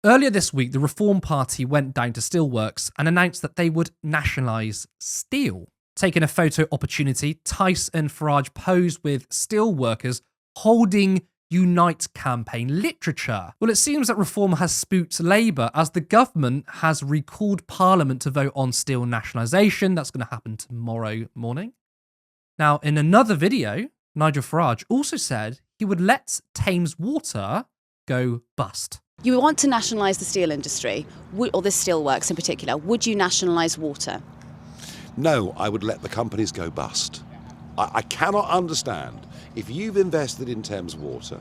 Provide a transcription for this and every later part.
Earlier this week, the Reform Party went down to steelworks and announced that they would nationalise steel. Taking a photo opportunity, Tice and Farage posed with steelworkers holding Unite campaign literature. Well, it seems that Reform has spooked Labour as the government has recalled Parliament to vote on steel nationalisation. That's going to happen tomorrow morning. Now, in another video, Nigel Farage also said he would let Thames Water go bust. You want to nationalise the steel industry, or the steelworks in particular. Would you nationalise water? No, I would let the companies go bust. I cannot understand, if you've invested in Thames Water,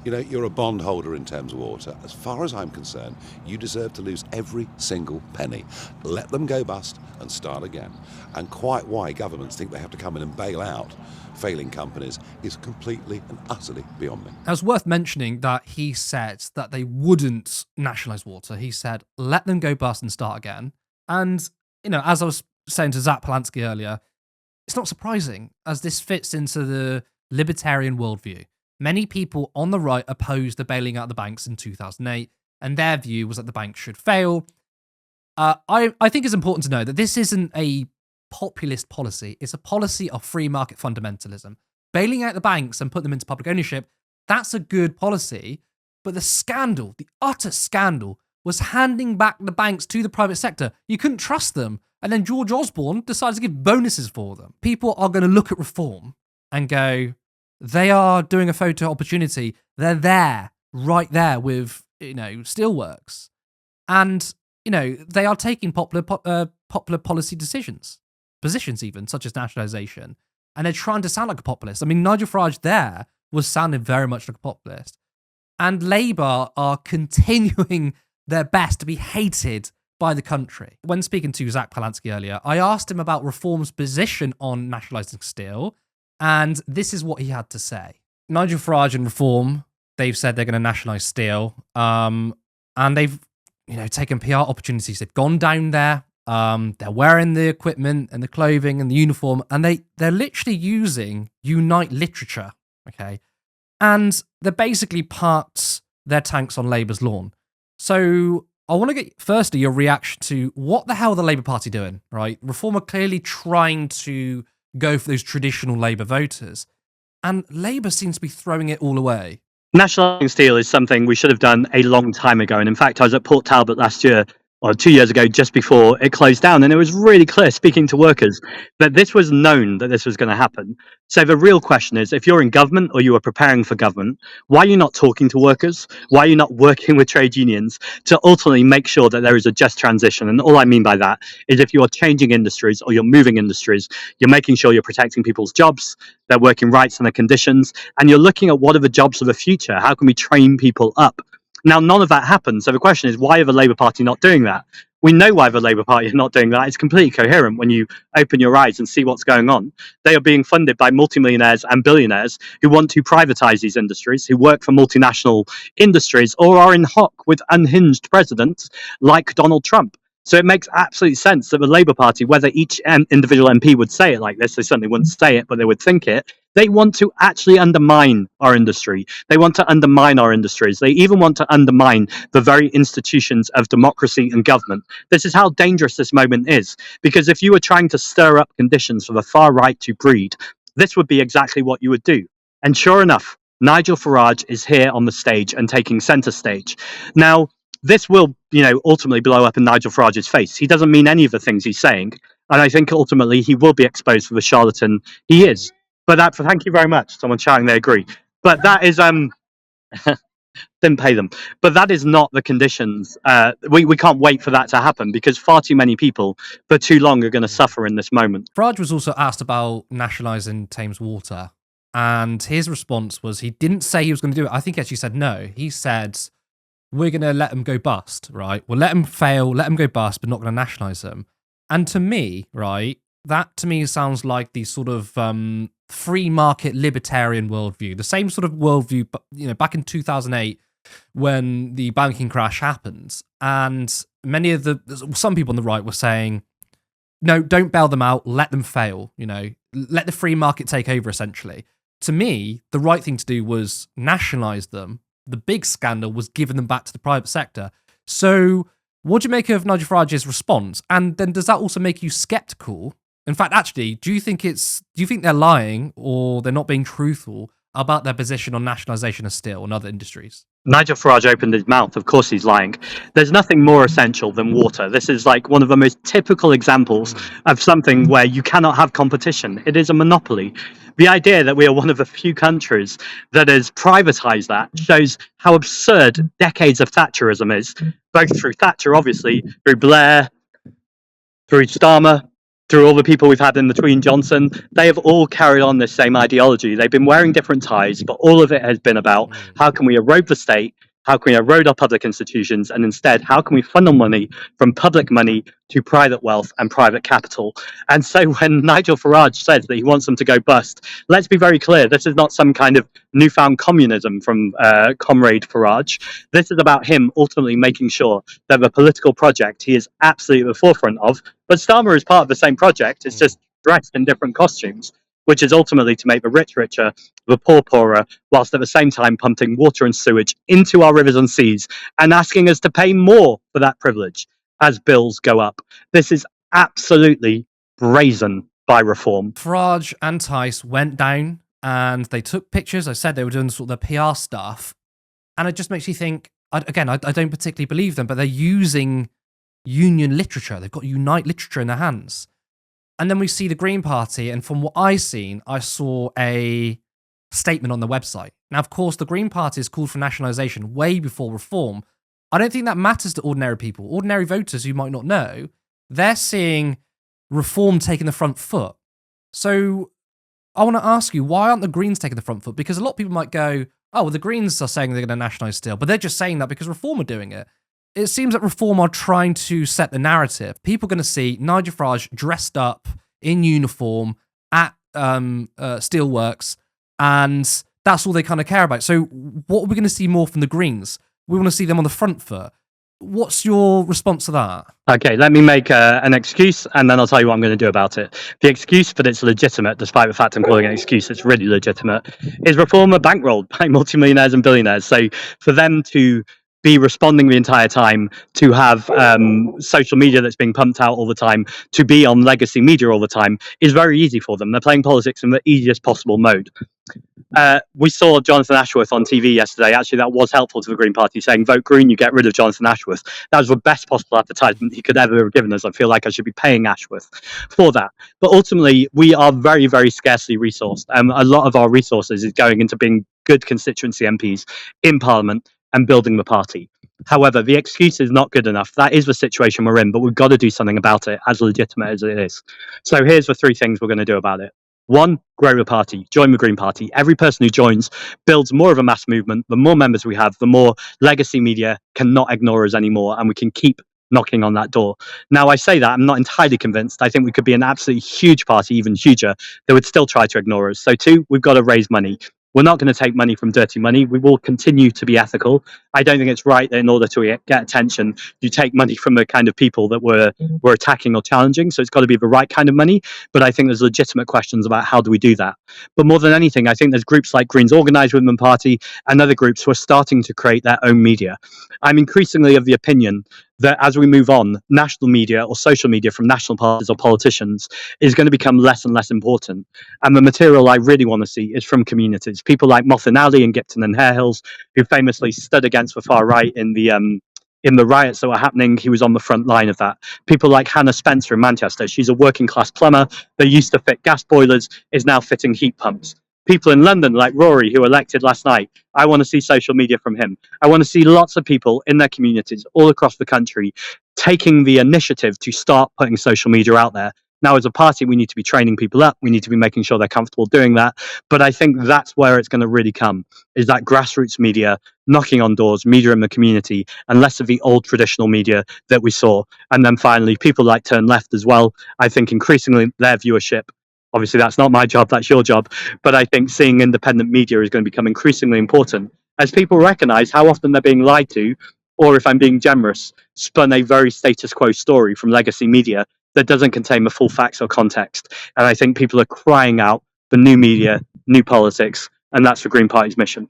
you're a bondholder in Thames Water. As far as I'm concerned, you deserve to lose every single penny. Let them go bust and start again. And quite why governments think they have to come in and bail out failing companies is completely and utterly beyond me. It was worth mentioning that he said that they wouldn't nationalise water. He said, let them go bust and start again. And, as I was saying to Zack Palanski earlier, it's not surprising, as this fits into the libertarian worldview. Many people on the right opposed the bailing out the banks in 2008, and their view was that the banks should fail. I think it's important to know that this isn't a populist policy. It's a policy of free market fundamentalism. Bailing out the banks and putting them into public ownership, that's a good policy. But the scandal, the utter scandal, was handing back the banks to the private sector. You couldn't trust them. And then George Osborne decided to give bonuses for them. People are going to look at Reform and go, they are doing a photo opportunity. They're there, right there with, steelworks. And, they are taking popular policy positions even, such as nationalisation. And they're trying to sound like a populist. I mean, Nigel Farage there was sounding very much like a populist. And Labour are continuing their best to be hated by the country. When speaking to Zack Palanski earlier, I asked him about Reform's position on nationalising steel, and this is what he had to say. Nigel Farage and Reform, they've said they're going to nationalise steel, and they've taken PR opportunities. They've gone down there, they're wearing the equipment and the clothing and the uniform, and they're literally using Unite literature, okay? And they're basically parked their tanks on Labour's lawn. So I want to get, firstly, your reaction to what the hell the Labour Party doing, right? Reform are clearly trying to go for those traditional Labour voters, and Labour seems to be throwing it all away. Nationalising steel is something we should have done a long time ago. And in fact, I was at Port Talbot last year, or 2 years ago, just before it closed down. And it was really clear, speaking to workers, that this was known that this was going to happen. So the real question is, if you're in government or you are preparing for government, why are you not talking to workers? Why are you not working with trade unions to ultimately make sure that there is a just transition? And all I mean by that is, if you are changing industries or you're moving industries, you're making sure you're protecting people's jobs, their working rights and their conditions, and you're looking at what are the jobs of the future? How can we train people up? Now, none of that happened. So the question is, why are the Labour Party not doing that? We know why the Labour Party is not doing that. It's completely coherent when you open your eyes and see what's going on. They are being funded by multimillionaires and billionaires who want to privatise these industries, who work for multinational industries, or are in hock with unhinged presidents like Donald Trump. So it makes absolute sense that the Labour Party, whether each individual MP would say it like this, they certainly wouldn't say it, but they would think it, they want to actually undermine our industry. They want to undermine our industries. They even want to undermine the very institutions of democracy and government. This is how dangerous this moment is, because if you were trying to stir up conditions for the far right to breed, this would be exactly what you would do. And sure enough, Nigel Farage is here on the stage and taking centre stage. Now, this will, ultimately blow up in Nigel Farage's face. He doesn't mean any of the things he's saying. And I think ultimately he will be exposed for the charlatan he is. But thank you very much. Someone shouting they agree. But that is, didn't pay them. But that is not the conditions. We can't wait for that to happen, because far too many people for too long are going to suffer in this moment. Farage was also asked about nationalising Thames Water. And his response was, he didn't say he was going to do it. I think he actually said no. He said, we're going to let them go bust, right? We'll let them fail, let them go bust, but not going to nationalise them. And to me, right, that to me sounds like the sort of free market libertarian worldview. The same sort of worldview, back in 2008 when the banking crash happened. And some people on the right were saying, no, don't bail them out, let them fail, let the free market take over, essentially. To me, the right thing to do was nationalise them, the big scandal was giving them back to the private sector. So what do you make of Nigel Farage's response? And then does that also make you skeptical? In fact, actually, do you think they're lying or they're not being truthful about their position on nationalisation of steel and other industries? Nigel Farage opened his mouth. Of course he's lying. There's nothing more essential than water. This is like one of the most typical examples of something where you cannot have competition. It is a monopoly. The idea that we are one of the few countries that has privatized that shows how absurd decades of Thatcherism is, both through Thatcher, obviously, through Blair, through Starmer, through all the people we've had in between, Johnson. They have all carried on this same ideology. They've been wearing different ties, but all of it has been about how can we erode the state, how can we erode our public institutions, and instead, how can we funnel money from public money to private wealth and private capital? And so when Nigel Farage says that he wants them to go bust, let's be very clear, this is not some kind of newfound communism from Comrade Farage. This is about him ultimately making sure that the political project he is absolutely at the forefront of, but Starmer is part of the same project, it's just dressed in different costumes, which is ultimately to make the rich richer, the poor poorer, whilst at the same time pumping water and sewage into our rivers and seas and asking us to pay more for that privilege as bills go up. This is absolutely brazen by reform. Farage and Tice went down and they took pictures. I said they were doing sort of their PR stuff. And it just makes you think, I don't particularly believe them, but they're using union literature. They've got Unite literature in their hands. And then we see the Green Party, and from what I saw a statement on the website. Now, of course, the Green Party has called for nationalisation way before reform. I don't think that matters to ordinary people. Ordinary voters who might not know, they're seeing reform taking the front foot. So I want to ask you, why aren't the Greens taking the front foot? Because a lot of people might go, oh, well, the Greens are saying they're going to nationalise steel, but they're just saying that because Reform are doing it. It seems that Reform are trying to set the narrative. People are going to see Nigel Farage dressed up in uniform at steelworks, and that's all they kind of care about. So what are we going to see more from the Greens? We want to see them on the front foot. What's your response to that? Okay, let me make an excuse, and then I'll tell you what I'm going to do about it. The excuse, but it's legitimate, despite the fact I'm calling it an excuse, it's really legitimate, is Reform are bankrolled by multimillionaires and billionaires. So for them to be responding the entire time, to have social media that's being pumped out all the time, to be on legacy media all the time, is very easy for them. They're playing politics in the easiest possible mode. We saw Jonathan Ashworth on TV yesterday. Actually, that was helpful to the Green Party, saying, vote Green, you get rid of Jonathan Ashworth. That was the best possible advertisement he could ever have given us. I feel like I should be paying Ashworth for that. But ultimately, we are very, very scarcely resourced. A lot of our resources is going into being good constituency MPs in Parliament and building the party. However, the excuse is not good enough. That is the situation we're in, but we've got to do something about it, as legitimate as it is. So here's the three things we're going to do about it. One, grow the party, join the Green Party. Every person who joins builds more of a mass movement. The more members we have, the more legacy media cannot ignore us anymore, and we can keep knocking on that door. Now, I say that, I'm not entirely convinced. I think we could be an absolutely huge party, even huger, that would still try to ignore us. So two, we've got to raise money. We're not going to take money from dirty money. We will continue to be ethical. I don't think it's right that in order to get attention, you take money from the kind of people that we're attacking or challenging. So it's got to be the right kind of money. But I think there's legitimate questions about how do we do that. But more than anything, I think there's groups like Greens Organised Women Party and other groups who are starting to create their own media. I'm increasingly of the opinion that as we move on, national media or social media from national parties or politicians is going to become less and less important. And the material I really want to see is from communities. People like Mothin Ali in Gipton and Hare Hills, who famously stood against the far right in the riots that were happening. He was on the front line of that. People like Hannah Spencer in Manchester. She's a working class plumber that used to fit gas boilers, is now fitting heat pumps. People in London like Rory, who elected last night. I want to see social media from him. I want to see lots of people in their communities all across the country taking the initiative to start putting social media out there. Now, as a party, we need to be training people up. We need to be making sure they're comfortable doing that. But I think that's where it's going to really come, is that grassroots media, knocking on doors, media in the community, and less of the old traditional media that we saw. And then finally, people like Turn Left as well. I think increasingly their viewership, obviously that's not my job, that's your job, but I think seeing independent media is going to become increasingly important as people recognise how often they're being lied to, or if I'm being generous, spun a very status quo story from legacy media that doesn't contain the full facts or context. And I think people are crying out for new media, new politics, and that's the Green Party's mission.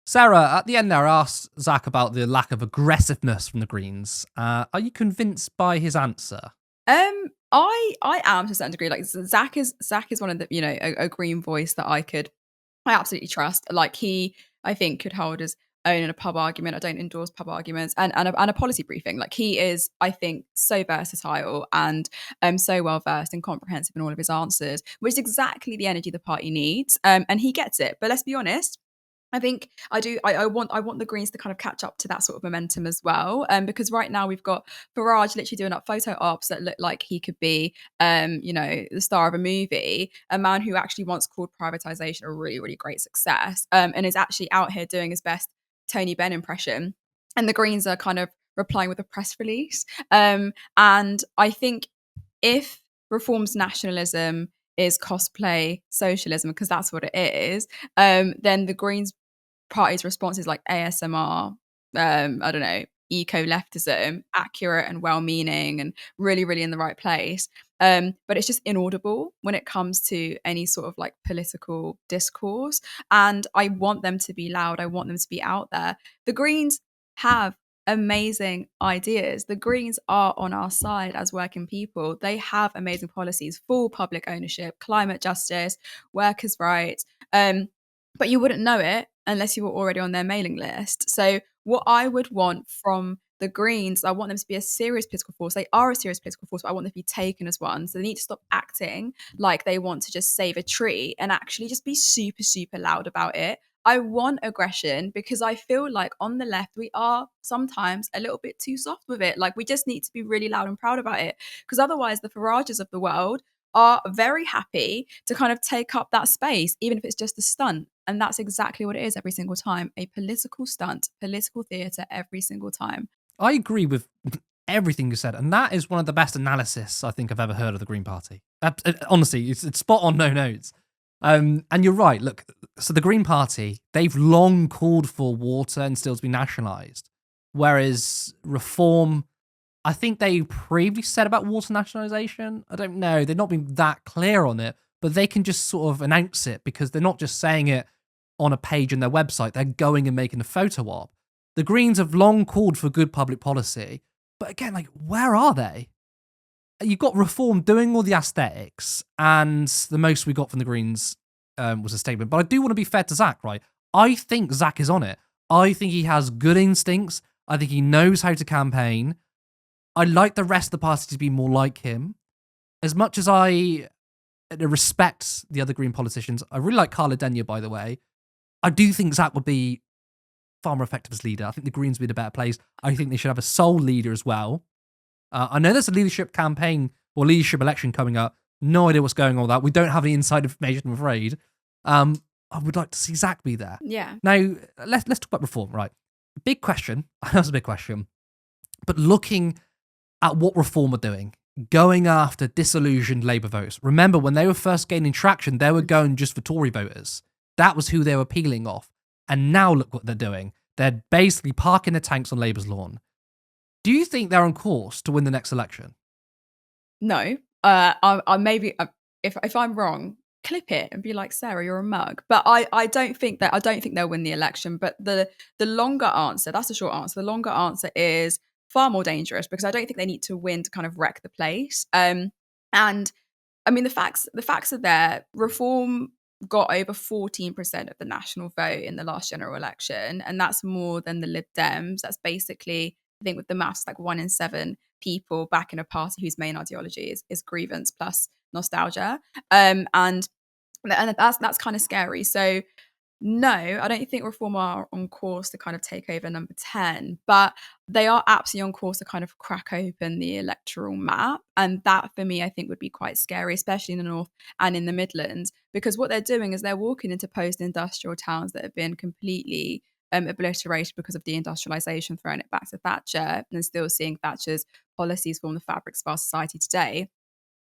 Sarah, at the end there, I asked Zack about the lack of aggressiveness from the Greens. Are you convinced by his answer? I am to a certain degree. Like Zack is one of the a green voice that I absolutely trust. Like I think could hold his own in a pub argument. I don't endorse pub arguments and a policy briefing. Like he is, I think, so versatile and so well versed and comprehensive in all of his answers, which is exactly the energy the party needs. And he gets it. But let's be honest. I think I do. I want the Greens to kind of catch up to that sort of momentum as well. Because right now we've got Farage literally doing up photo ops that look like he could be, the star of a movie. A man who actually once called privatization a really, really great success, and is actually out here doing his best Tony Benn impression. And the Greens are kind of replying with a press release. And I think if reforms nationalism is cosplay socialism, because that's what it is, then the Greens party's response is like ASMR, I don't know, eco-leftism, accurate and well-meaning and really, really in the right place. But it's just inaudible when it comes to any sort of like political discourse. And I want them to be loud. I want them to be out there. The Greens have amazing ideas. The Greens are on our side as working people. They have amazing policies, full public ownership, climate justice, workers' rights. But you wouldn't know it unless you were already on their mailing list. So what I would want from the Greens, I want them to be a serious political force. They are a serious political force, but I want them to be taken as one. So they need to stop acting like they want to just save a tree and actually just be super, super loud about it. I want aggression because I feel like on the left, we are sometimes a little bit too soft with it. Like we just need to be really loud and proud about it. Because otherwise, the Farages of the world are very happy to kind of take up that space, even if it's just a stunt. And that's exactly what it is every single time. A political stunt, political theatre every single time. I agree with everything you said. And that is one of the best analysis I think I've ever heard of the Green Party. Honestly, it's spot on, no notes. And you're right. Look, so the Green Party, they've long called for water and still to be nationalised. Whereas Reform, I think they previously said about water nationalisation. I don't know. They've not been that clear on it, but they can just sort of announce it because they're not just saying it on a page in their website. They're going and making a photo op. The Greens have long called for good public policy, but again, like, where are they? You've got Reform doing all the aesthetics, and the most we got from the Greens was a statement. But I do want to be fair to Zack, right? I think Zack is on it. I think he has good instincts. I think he knows how to campaign. I like the rest of the party to be more like him. As much as I respect the other Green politicians, I really like Carla Denyer, by the way. I do think Zack would be far more effective as leader. I think the Greens would be in a better place. I think they should have a sole leader as well. I know there's a leadership campaign or leadership election coming up. No idea what's going on with that. We don't have any inside information, I'm afraid. I would like to see Zack be there. Yeah. Now, let's talk about Reform, right? Big question. I know it's a big question. But looking at what Reform are doing, going after disillusioned Labour voters. Remember, when they were first gaining traction, they were going just for Tory voters. That was who they were peeling off. And now look what they're doing. They're basically parking their tanks on Labour's lawn. Do you think they're on course to win the next election? No. I maybe if I'm wrong, clip it and be like, Sarah, you're a mug. But I don't think they'll win the election. But the longer answer, that's the short answer. The longer answer is far more dangerous because I don't think they need to win to kind of wreck the place. And I mean the facts are there. Reform got over 14% of the national vote in the last general election, and that's more than the Lib Dems. That's basically, I think with the maths, like 1 in 7 people back in a party whose main ideology is grievance plus nostalgia. And that's kind of scary. So no, I don't think Reform are on course to kind of take over number 10, but they are absolutely on course to kind of crack open the electoral map. And that for me, I think would be quite scary, especially in the North and in the Midlands, because what they're doing is they're walking into post-industrial towns that have been completely obliterated because of deindustrialization, throwing it back to Thatcher and still seeing Thatcher's policies form the fabrics of our society today,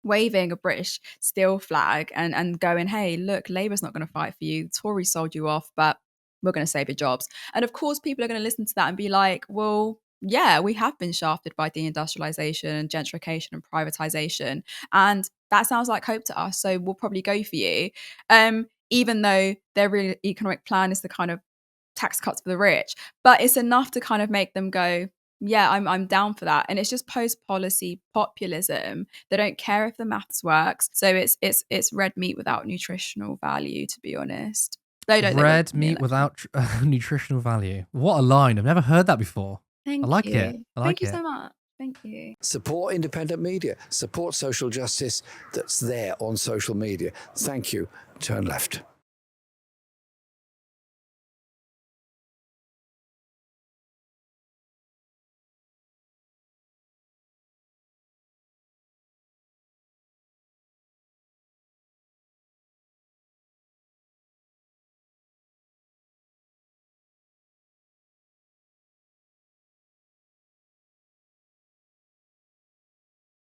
waving a British steel flag and going, hey, look, Labour's not going to fight for you. The Tories sold you off, but we're going to save your jobs. And of course, people are going to listen to that and be like, well, yeah, we have been shafted by deindustrialization, gentrification and privatization. And that sounds like hope to us. So we'll probably go for you. Even though their real economic plan is to kind of tax cuts for the rich, but it's enough to kind of make them go, yeah, I'm down for that. And it's just post-policy populism. They don't care if the maths works. So it's red meat without nutritional value, to be honest. Red meat without nutritional value. What a line. I've never heard that before. Thank I like you. it. I like Thank you it. so much. Thank you. Support independent media. Support social justice that's there on social media. Thank you. Turn left.